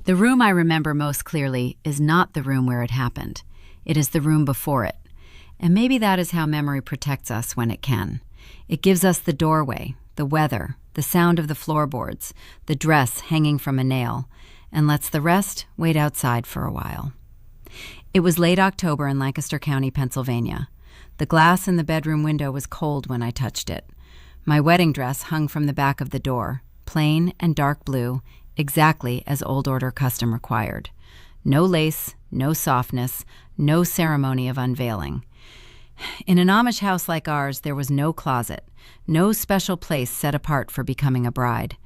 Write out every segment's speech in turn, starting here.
The room I remember most clearly is not the room where it happened. It is the room before it. And maybe that is how memory protects us when it can. It gives us the doorway, the weather, the sound of the floorboards, the dress hanging from a nail, and lets the rest wait outside for a while. It was late October in Lancaster County, Pennsylvania. The glass in the bedroom window was cold when I touched it. My wedding dress hung from the back of the door, plain and dark blue, exactly as old order custom required. No lace, no softness, no ceremony of unveiling. In an Amish house like ours, there was no closet, no special place set apart for becoming a bride.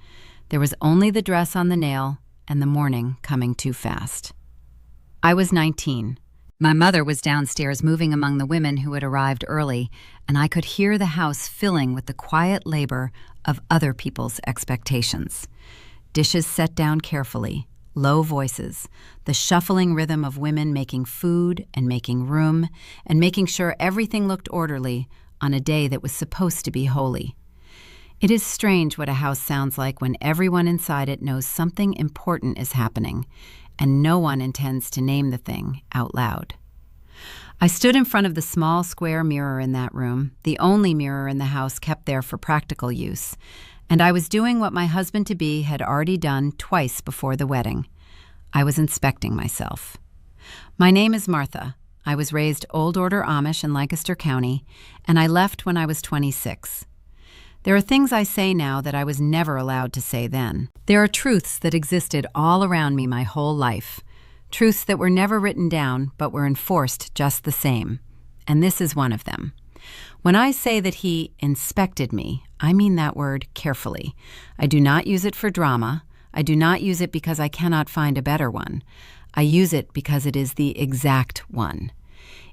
There was only the dress on the nail and the morning coming too fast. I was 19. My mother was downstairs moving among the women who had arrived early, and I could hear the house filling with the quiet labor of other people's expectations. Dishes set down carefully, low voices, the shuffling rhythm of women making food and making room and making sure everything looked orderly on a day that was supposed to be holy. It is strange what a house sounds like when everyone inside it knows something important is happening, and no one intends to name the thing out loud. I stood in front of the small square mirror in that room, the only mirror in the house kept there for practical use, and I was doing what my husband-to-be had already done twice before the wedding. I was inspecting myself. My name is Martha. I was raised Old Order Amish in Lancaster County, and I left when I was 26. There are things I say now that I was never allowed to say then. There are truths that existed all around me my whole life. Truths that were never written down, but were enforced just the same. And this is one of them. When I say that he inspected me, I mean that word carefully. I do not use it for drama. I do not use it because I cannot find a better one. I use it because it is the exact one.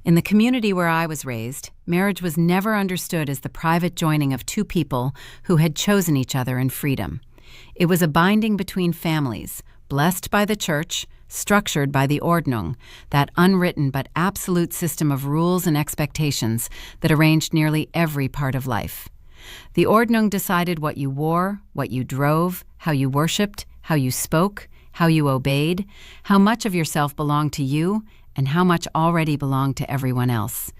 In the community where I was raised, marriage was never understood as the private joining of two people who had chosen each other in freedom. It was a binding between families, blessed by the church, structured by the Ordnung, that unwritten but absolute system of rules and expectations that arranged nearly every part of life. The Ordnung decided what you wore, what you drove, how you worshipped, how you spoke, how you obeyed, how much of yourself belonged to you, and how much already belonged to everyone else.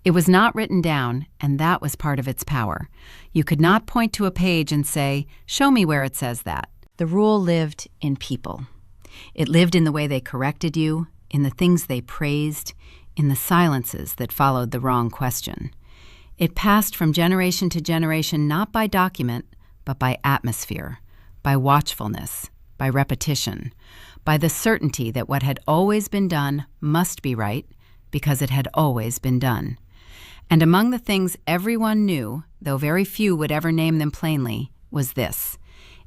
It was not written down, and that was part of its power. You could not point to a page and say, "Show me where it says that." The rule lived in people. It lived in the way they corrected you, in the things they praised, in the silences that followed the wrong question. It passed from generation to generation not by document, but by atmosphere, by watchfulness, by repetition, by the certainty that what had always been done must be right because it had always been done. And among the things everyone knew, though very few would ever name them plainly, was this.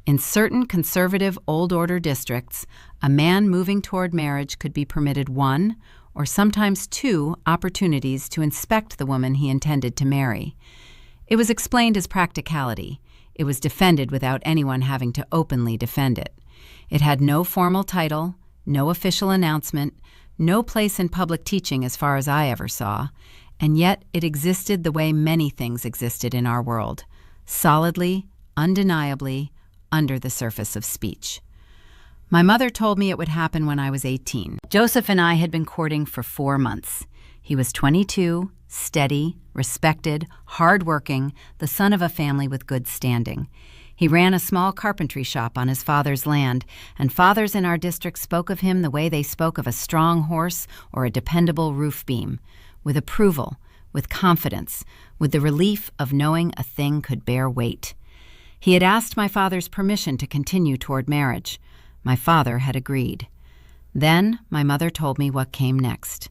In certain conservative old order districts, a man moving toward marriage could be permitted one, or sometimes two, opportunities to inspect the woman he intended to marry. It was explained as practicality. It was defended without anyone having to openly defend it. It had no formal title, no official announcement, no place in public teaching as far as I ever saw, and yet it existed the way many things existed in our world, solidly, undeniably, under the surface of speech. My mother told me it would happen when I was 18. Joseph and I had been courting for 4 months. He was 22, steady, respected, hard-working, the son of a family with good standing. He ran a small carpentry shop on his father's land, and fathers in our district spoke of him the way they spoke of a strong horse or a dependable roof beam, with approval, with confidence, with the relief of knowing a thing could bear weight. He had asked my father's permission to continue toward marriage. My father had agreed. Then my mother told me what came next.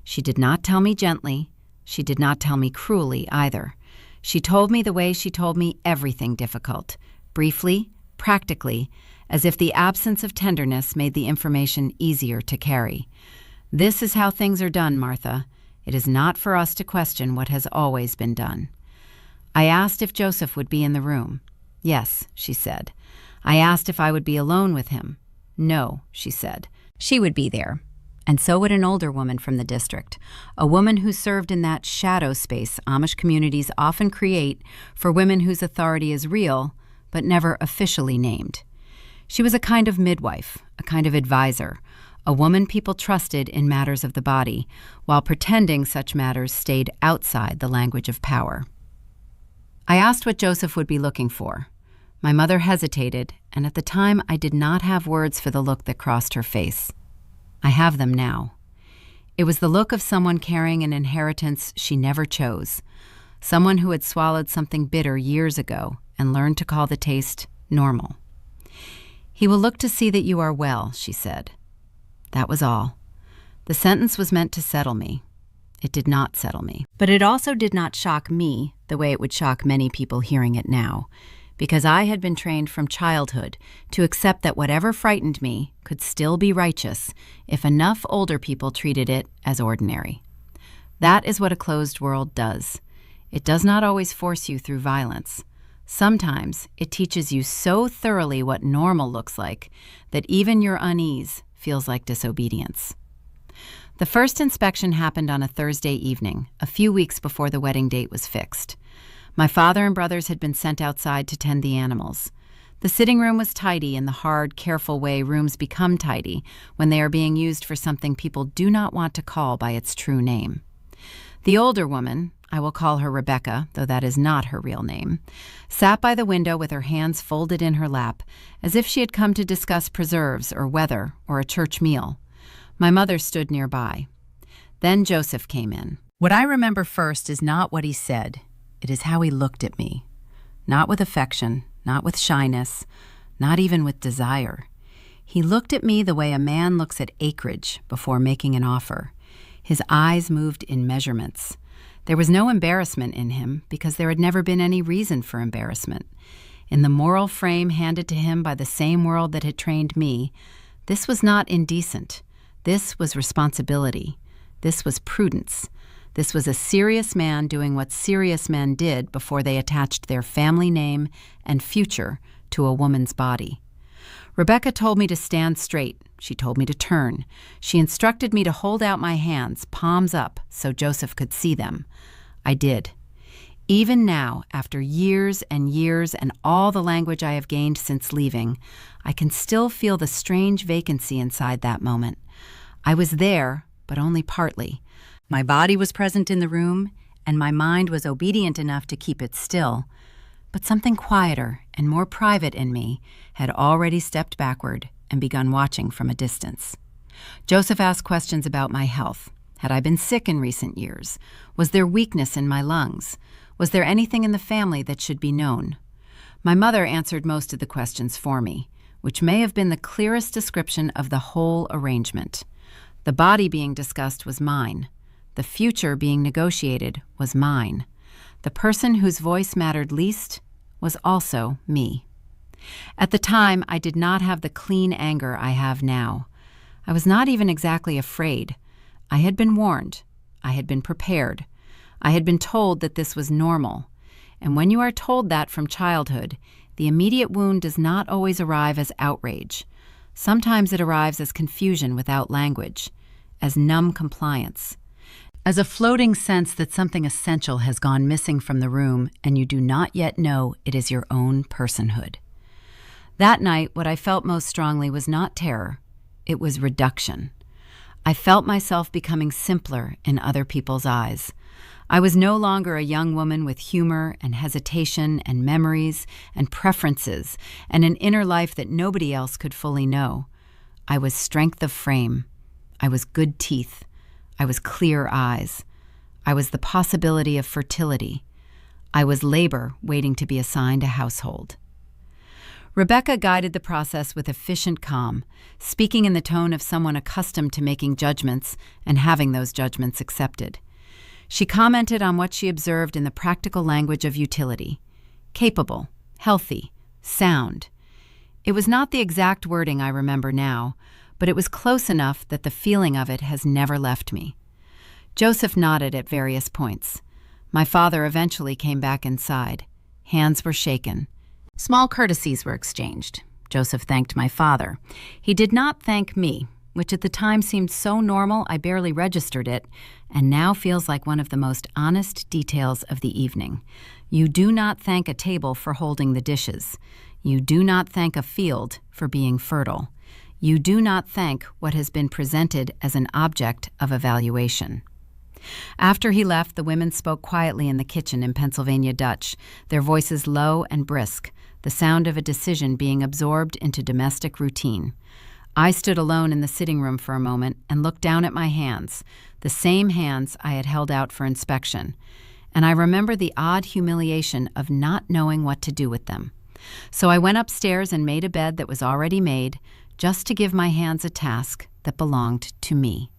She did not tell me gently. She did not tell me cruelly either. She told me the way she told me everything difficult, briefly, practically, as if the absence of tenderness made the information easier to carry. This is how things are done, Martha. It is not for us to question what has always been done. I asked if Joseph would be in the room. Yes, she said. I asked if I would be alone with him. No, she said. She would be there. And so would an older woman from the district, a woman who served in that shadow space Amish communities often create for women whose authority is real, but never officially named. She was a kind of midwife, a kind of advisor, a woman people trusted in matters of the body, while pretending such matters stayed outside the language of power. I asked what Joseph would be looking for. My mother hesitated, and at the time I did not have words for the look that crossed her face. I have them now. It was the look of someone carrying an inheritance she never chose, someone who had swallowed something bitter years ago and learned to call the taste normal. "He will look to see that you are well," she said. That was all. The sentence was meant to settle me. It did not settle me. But it also did not shock me the way it would shock many people hearing it now, because I had been trained from childhood to accept that whatever frightened me could still be righteous if enough older people treated it as ordinary. That is what a closed world does. It does not always force you through violence. Sometimes it teaches you so thoroughly what normal looks like that even your unease feels like disobedience. The first inspection happened on a Thursday evening, a few weeks before the wedding date was fixed. My father and brothers had been sent outside to tend the animals. The sitting room was tidy in the hard, careful way rooms become tidy when they are being used for something people do not want to call by its true name. The older woman, I will call her Rebecca, though that is not her real name, sat by the window with her hands folded in her lap, as if she had come to discuss preserves or weather or a church meal. My mother stood nearby. Then Joseph came in. What I remember first is not what he said. It is how he looked at me. Not with affection, not with shyness, not even with desire. He looked at me the way a man looks at acreage before making an offer. His eyes moved in measurements. There was no embarrassment in him because there had never been any reason for embarrassment. In the moral frame handed to him by the same world that had trained me, this was not indecent. This was responsibility. This was prudence. This was a serious man doing what serious men did before they attached their family name and future to a woman's body. Rebecca told me to stand straight. She told me to turn. She instructed me to hold out my hands, palms up, so Joseph could see them. I did. Even now, after years and years and all the language I have gained since leaving, I can still feel the strange vacancy inside that moment. I was there, but only partly. My body was present in the room, and my mind was obedient enough to keep it still. But something quieter and more private in me had already stepped backward and begun watching from a distance. Joseph asked questions about my health. Had I been sick in recent years? Was there weakness in my lungs? Was there anything in the family that should be known? My mother answered most of the questions for me, which may have been the clearest description of the whole arrangement. The body being discussed was mine. The future being negotiated was mine. The person whose voice mattered least was also me. At the time, I did not have the clean anger I have now. I was not even exactly afraid. I had been warned. I had been prepared. I had been told that this was normal. And when you are told that from childhood, the immediate wound does not always arrive as outrage. Sometimes it arrives as confusion without language, as numb compliance, as a floating sense that something essential has gone missing from the room and you do not yet know it is your own personhood. That night, what I felt most strongly was not terror, it was reduction. I felt myself becoming simpler in other people's eyes. I was no longer a young woman with humor and hesitation and memories and preferences and an inner life that nobody else could fully know. I was strength of frame. I was good teeth. I was clear eyes. I was the possibility of fertility. I was labor waiting to be assigned a household. Rebecca guided the process with efficient calm, speaking in the tone of someone accustomed to making judgments and having those judgments accepted. She commented on what she observed in the practical language of utility: capable, healthy, sound. It was not the exact wording I remember now, but it was close enough that the feeling of it has never left me. Joseph nodded at various points. My father eventually came back inside. Hands were shaken. Small courtesies were exchanged. Joseph thanked my father. He did not thank me, which at the time seemed so normal I barely registered it, and now feels like one of the most honest details of the evening. You do not thank a table for holding the dishes. You do not thank a field for being fertile. You do not thank what has been presented as an object of evaluation. After he left, the women spoke quietly in the kitchen in Pennsylvania Dutch, their voices low and brisk, the sound of a decision being absorbed into domestic routine. I stood alone in the sitting room for a moment and looked down at my hands, the same hands I had held out for inspection, and I remember the odd humiliation of not knowing what to do with them. So I went upstairs and made a bed that was already made, just to give my hands a task that belonged to me.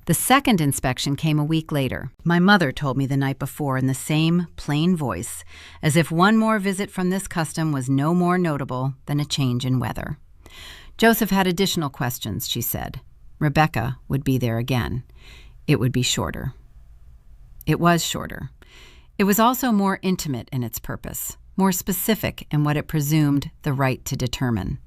The second inspection came a week later. My mother told me the night before in the same plain voice, as if one more visit from this custom was no more notable than a change in weather. Joseph had additional questions, she said. Rebecca would be there again. It would be shorter. It was shorter. It was also more intimate in its purpose, more specific in what it presumed the right to determine.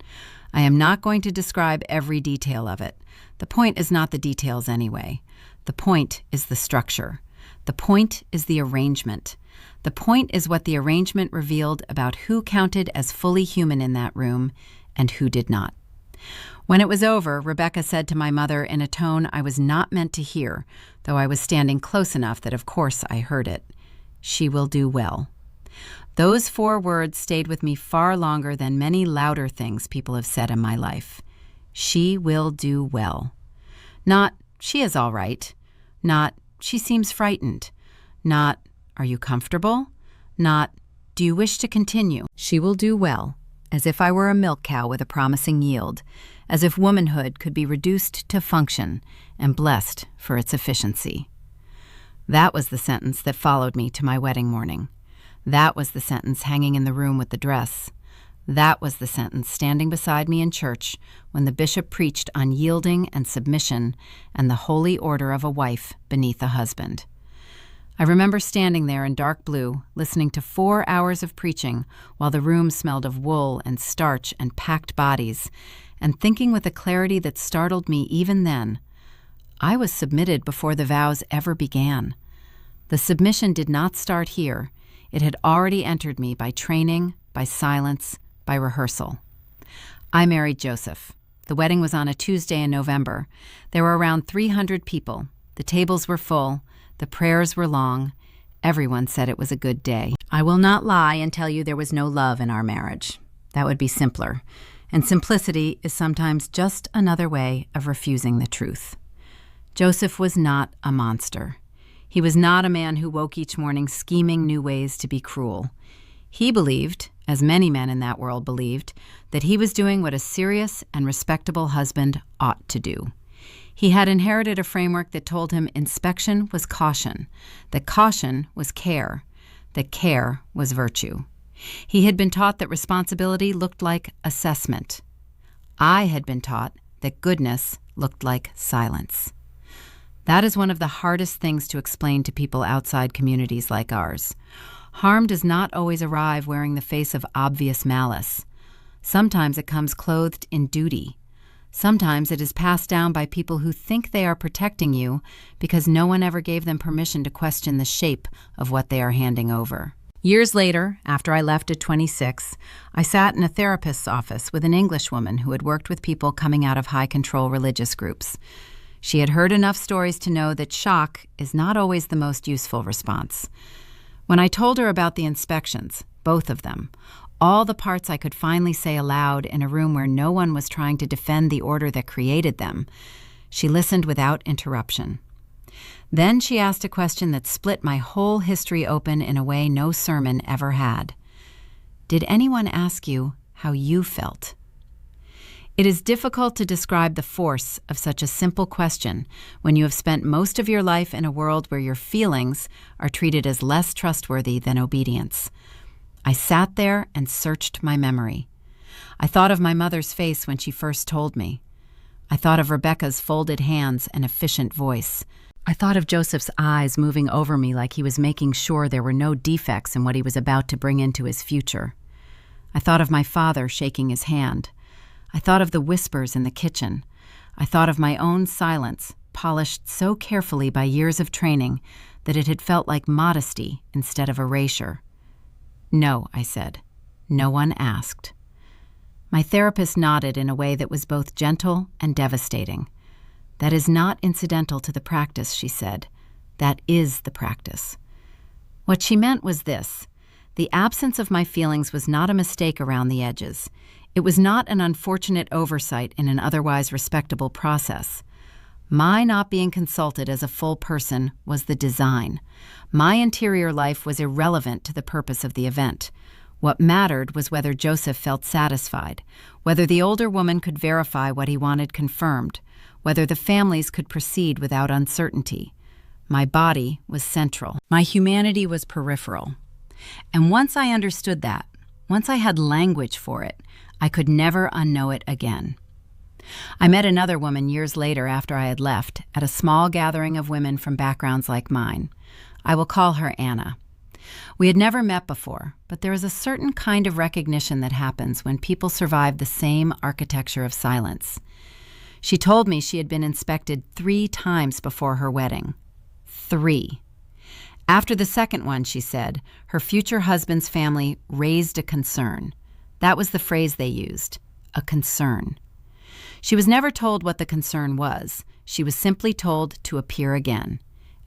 I am not going to describe every detail of it. The point is not the details anyway. The point is the structure. The point is the arrangement. The point is what the arrangement revealed about who counted as fully human in that room and who did not. When it was over, Rebecca said to my mother in a tone I was not meant to hear, though I was standing close enough that of course I heard it. She will do well. Those 4 words stayed with me far longer than many louder things people have said in my life. She will do well. Not, she is all right. Not, she seems frightened. Not, are you comfortable? Not, do you wish to continue? She will do well, as if I were a milk cow with a promising yield, as if womanhood could be reduced to function and blessed for its efficiency. That was the sentence that followed me to my wedding morning. That was the sentence hanging in the room with the dress. That was the sentence standing beside me in church when the bishop preached on yielding and submission and the holy order of a wife beneath a husband. I remember standing there in dark blue, listening to 4 hours of preaching while the room smelled of wool and starch and packed bodies, and thinking with a clarity that startled me even then, I was submitted before the vows ever began. The submission did not start here. It had already entered me by training, by silence, by rehearsal. I married Joseph. The wedding was on a Tuesday in November. There were around 300 people. The tables were full. The prayers were long. Everyone said it was a good day. I will not lie and tell you there was no love in our marriage. That would be simpler. And simplicity is sometimes just another way of refusing the truth. Joseph was not a monster. He was not a man who woke each morning scheming new ways to be cruel. He believed, as many men in that world believed, that he was doing what a serious and respectable husband ought to do. He had inherited a framework that told him inspection was caution, that caution was care, that care was virtue. He had been taught that responsibility looked like assessment. I had been taught that goodness looked like silence. That is one of the hardest things to explain to people outside communities like ours. Harm does not always arrive wearing the face of obvious malice. Sometimes it comes clothed in duty. Sometimes it is passed down by people who think they are protecting you because no one ever gave them permission to question the shape of what they are handing over. Years later, after I left at 26, I sat in a therapist's office with an Englishwoman who had worked with people coming out of high-control religious groups. She had heard enough stories to know that shock is not always the most useful response. When I told her about the inspections, both of them, all the parts I could finally say aloud in a room where no one was trying to defend the order that created them, she listened without interruption. Then she asked a question that split my whole history open in a way no sermon ever had. Did anyone ask you how you felt? It is difficult to describe the force of such a simple question when you have spent most of your life in a world where your feelings are treated as less trustworthy than obedience. I sat there and searched my memory. I thought of my mother's face when she first told me. I thought of Rebecca's folded hands and efficient voice. I thought of Joseph's eyes moving over me like he was making sure there were no defects in what he was about to bring into his future. I thought of my father shaking his hand. I thought of the whispers in the kitchen. I thought of my own silence, polished so carefully by years of training that it had felt like modesty instead of erasure. No, I said. No one asked. My therapist nodded in a way that was both gentle and devastating. "That is not incidental to the practice," she said. "That is the practice." What she meant was this: the absence of my feelings was not a mistake around the edges. It was not an unfortunate oversight in an otherwise respectable process. My not being consulted as a full person was the design. My interior life was irrelevant to the purpose of the event. What mattered was whether Joseph felt satisfied, whether the older woman could verify what he wanted confirmed, whether the families could proceed without uncertainty. My body was central. My humanity was peripheral. And once I understood that, once I had language for it, I could never unknow it again. I met another woman years later after I had left at a small gathering of women from backgrounds like mine. I will call her Anna. We had never met before, but there is a certain kind of recognition that happens when people survive the same architecture of silence. She told me she had been inspected 3 times before her wedding. 3. After the second one, she said, her future husband's family raised a concern. That was the phrase they used, a concern. She was never told what the concern was. She was simply told to appear again.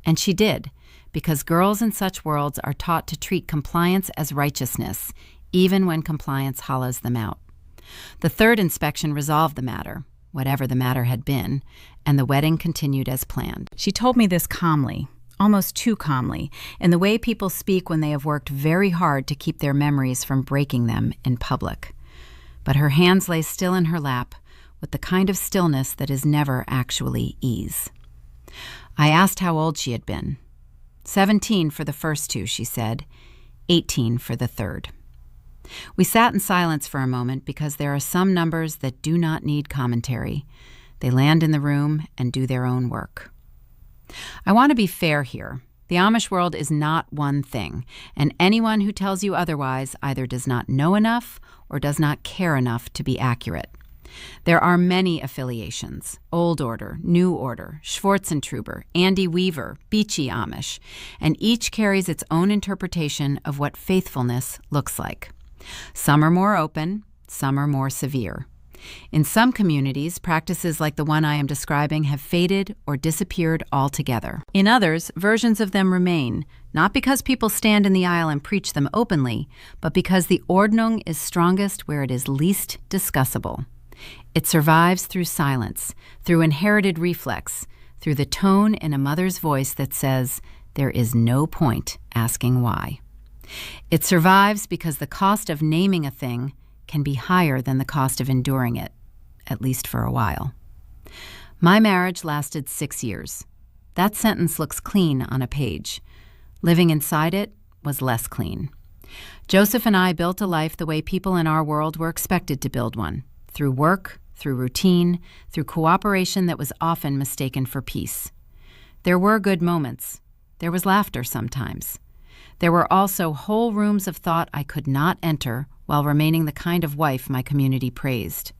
And she did, because girls in such worlds are taught to treat compliance as righteousness, even when compliance hollows them out. The third inspection resolved the matter, whatever the matter had been, and the wedding continued as planned. She told me this calmly, almost too calmly, in the way people speak when they have worked very hard to keep their memories from breaking them in public. But her hands lay still in her lap, with the kind of stillness that is never actually ease. I asked how old she had been. 17 for the first 2, she said, 18 for the third. We sat in silence for a moment because there are some numbers that do not need commentary. They land in the room and do their own work. I want to be fair here. The Amish world is not one thing, and anyone who tells you otherwise either does not know enough or does not care enough to be accurate. There are many affiliations: Old Order, New Order, Schwarzentruber, Andy Weaver, Beachy Amish, and each carries its own interpretation of what faithfulness looks like. Some are more open, some are more severe. In some communities, practices like the one I am describing have faded or disappeared altogether. In others, versions of them remain, not because people stand in the aisle and preach them openly, but because the Ordnung is strongest where it is least discussable. It survives through silence, through inherited reflex, through the tone in a mother's voice that says, "There is no point asking why." It survives because the cost of naming a thing can be higher than the cost of enduring it, at least for a while. My marriage lasted 6 years. That sentence looks clean on a page. Living inside it was less clean. Joseph and I built a life the way people in our world were expected to build one, through work, through routine, through cooperation that was often mistaken for peace. There were good moments. There was laughter sometimes. There were also whole rooms of thought I could not enter while remaining the kind of wife my community praised.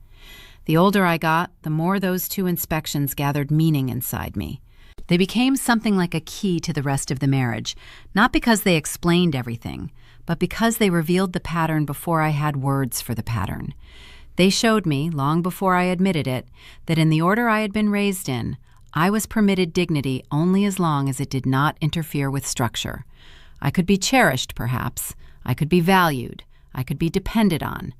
The older I got, the more those 2 inspections gathered meaning inside me. They became something like a key to the rest of the marriage, not because they explained everything, but because they revealed the pattern before I had words for the pattern. They showed me, long before I admitted it, that in the order I had been raised in, I was permitted dignity only as long as it did not interfere with structure. I could be cherished, perhaps. I could be valued. I could be depended on.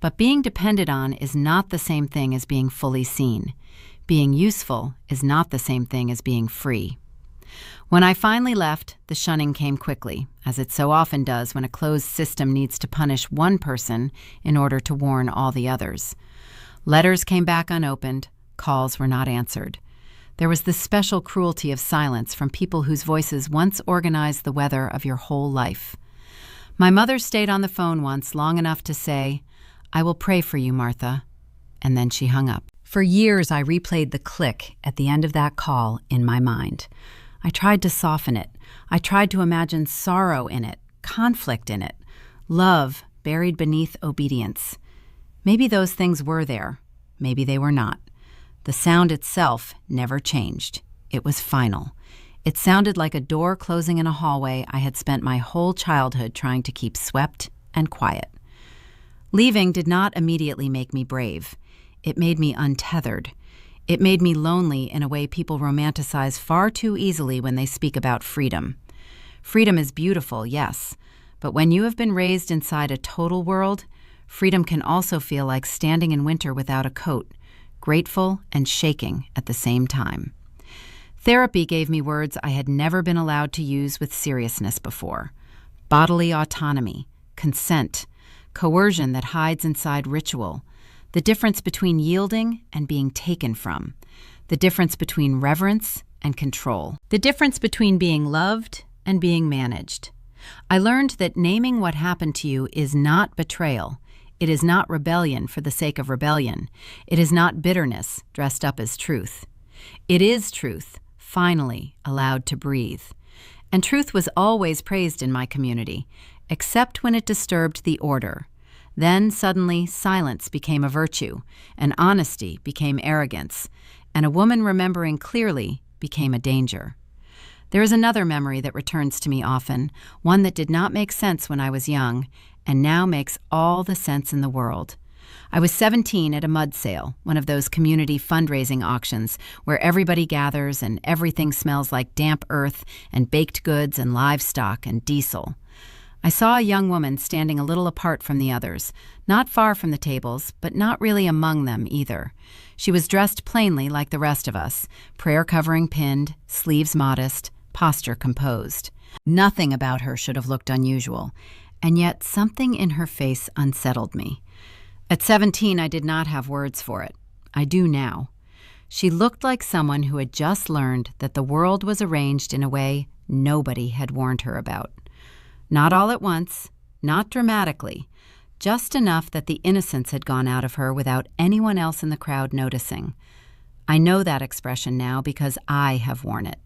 But being depended on is not the same thing as being fully seen. Being useful is not the same thing as being free. When I finally left, the shunning came quickly, as it so often does when a closed system needs to punish one person in order to warn all the others. Letters came back unopened. Calls were not answered. There was the special cruelty of silence from people whose voices once organized the weather of your whole life. My mother stayed on the phone once long enough to say, "I will pray for you, Martha," and then she hung up. For years, I replayed the click at the end of that call in my mind. I tried to soften it. I tried to imagine sorrow in it, conflict in it, love buried beneath obedience. Maybe those things were there. Maybe they were not. The sound itself never changed. It was final. It sounded like a door closing in a hallway I had spent my whole childhood trying to keep swept and quiet. Leaving did not immediately make me brave. It made me untethered. It made me lonely in a way people romanticize far too easily when they speak about freedom. Freedom is beautiful, yes, but when you have been raised inside a total world, freedom can also feel like standing in winter without a coat, grateful and shaking at the same time. Therapy gave me words I had never been allowed to use with seriousness before. Bodily autonomy, consent, coercion that hides inside ritual, the difference between yielding and being taken from, the difference between reverence and control, the difference between being loved and being managed. I learned that naming what happened to you is not betrayal. It is not rebellion for the sake of rebellion. It is not bitterness dressed up as truth. It is truth, finally allowed to breathe. And truth was always praised in my community, except when it disturbed the order. Then suddenly silence became a virtue, and honesty became arrogance, and a woman remembering clearly became a danger. There is another memory that returns to me often, one that did not make sense when I was young, and now makes all the sense in the world. I was 17 at a mud sale, one of those community fundraising auctions where everybody gathers and everything smells like damp earth and baked goods and livestock and diesel. I saw a young woman standing a little apart from the others, not far from the tables, but not really among them either. She was dressed plainly like the rest of us, prayer covering pinned, sleeves modest, posture composed. Nothing about her should have looked unusual, and yet something in her face unsettled me. At 17, I did not have words for it. I do now. She looked like someone who had just learned that the world was arranged in a way nobody had warned her about. Not all at once, not dramatically, just enough that the innocence had gone out of her without anyone else in the crowd noticing. I know that expression now because I have worn it.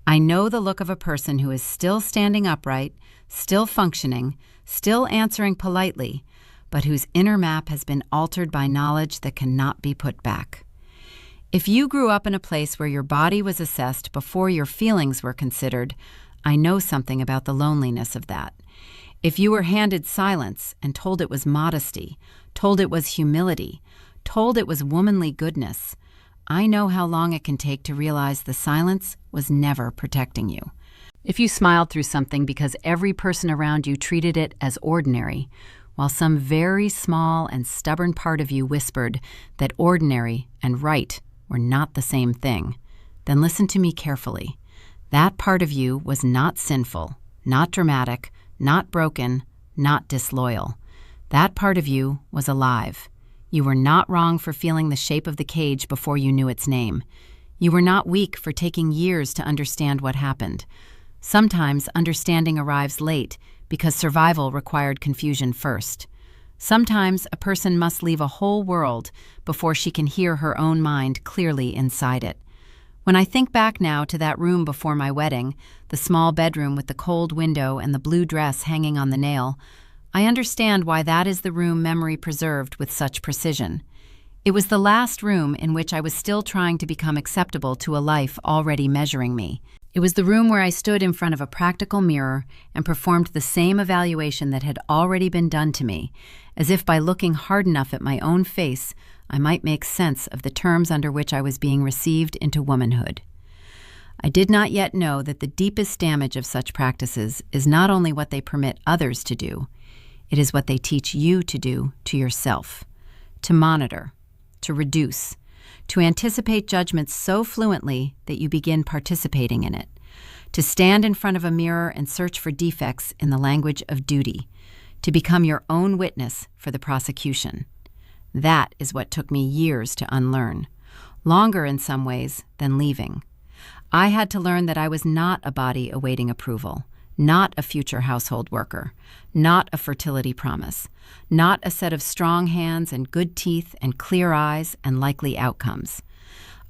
I know the look of a person who is still standing upright, still functioning, still answering politely, but whose inner map has been altered by knowledge that cannot be put back. If you grew up in a place where your body was assessed before your feelings were considered, I know something about the loneliness of that. If you were handed silence and told it was modesty, told it was humility, told it was womanly goodness, I know how long it can take to realize the silence was never protecting you. If you smiled through something because every person around you treated it as ordinary, while some very small and stubborn part of you whispered that ordinary and right were not the same thing, then listen to me carefully. That part of you was not sinful, not dramatic, not broken, not disloyal. That part of you was alive. You were not wrong for feeling the shape of the cage before you knew its name. You were not weak for taking years to understand what happened. Sometimes understanding arrives late because survival required confusion first. Sometimes a person must leave a whole world before she can hear her own mind clearly inside it. When I think back now to that room before my wedding, the small bedroom with the cold window and the blue dress hanging on the nail, I understand why that is the room memory preserved with such precision. It was the last room in which I was still trying to become acceptable to a life already measuring me. It was the room where I stood in front of a practical mirror and performed the same evaluation that had already been done to me, as if by looking hard enough at my own face, I might make sense of the terms under which I was being received into womanhood. I did not yet know that the deepest damage of such practices is not only what they permit others to do, it is what they teach you to do to yourself, to monitor, to reduce, to anticipate judgment so fluently that you begin participating in it, to stand in front of a mirror and search for defects in the language of duty, to become your own witness for the prosecution. That is what took me years to unlearn, longer in some ways than leaving. I had to learn that I was not a body awaiting approval, not a future household worker, not a fertility promise, not a set of strong hands and good teeth and clear eyes and likely outcomes.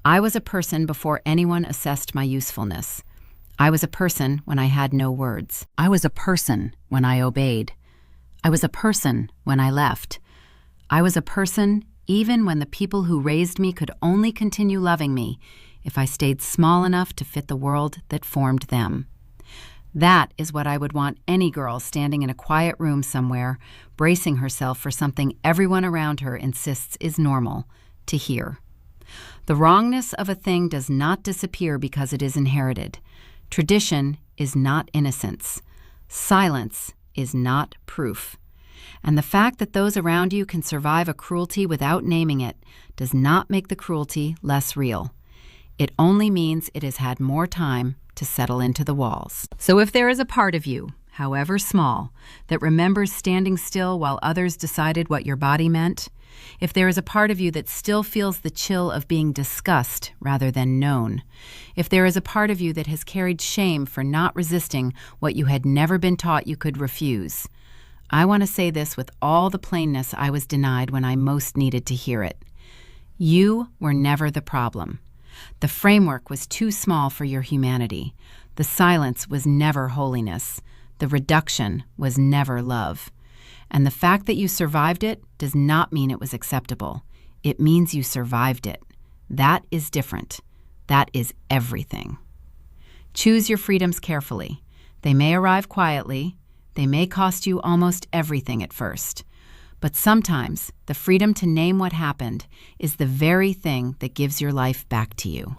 I was a person before anyone assessed my usefulness. I was a person when I had no words. I was a person when I obeyed. I was a person when I left. I was a person even when the people who raised me could only continue loving me if I stayed small enough to fit the world that formed them. That is what I would want any girl standing in a quiet room somewhere, bracing herself for something everyone around her insists is normal, to hear. The wrongness of a thing does not disappear because it is inherited. Tradition is not innocence. Silence is not proof. And the fact that those around you can survive a cruelty without naming it does not make the cruelty less real. It only means it has had more time to settle into the walls. So if there is a part of you, however small, that remembers standing still while others decided what your body meant, if there is a part of you that still feels the chill of being discussed rather than known, if there is a part of you that has carried shame for not resisting what you had never been taught you could refuse, I want to say this with all the plainness I was denied when I most needed to hear it. You were never the problem. The framework was too small for your humanity. The silence was never holiness. The reduction was never love. And the fact that you survived it does not mean it was acceptable. It means you survived it. That is different. That is everything. Choose your freedoms carefully. They may arrive quietly. They may cost you almost everything at first. But sometimes the freedom to name what happened is the very thing that gives your life back to you.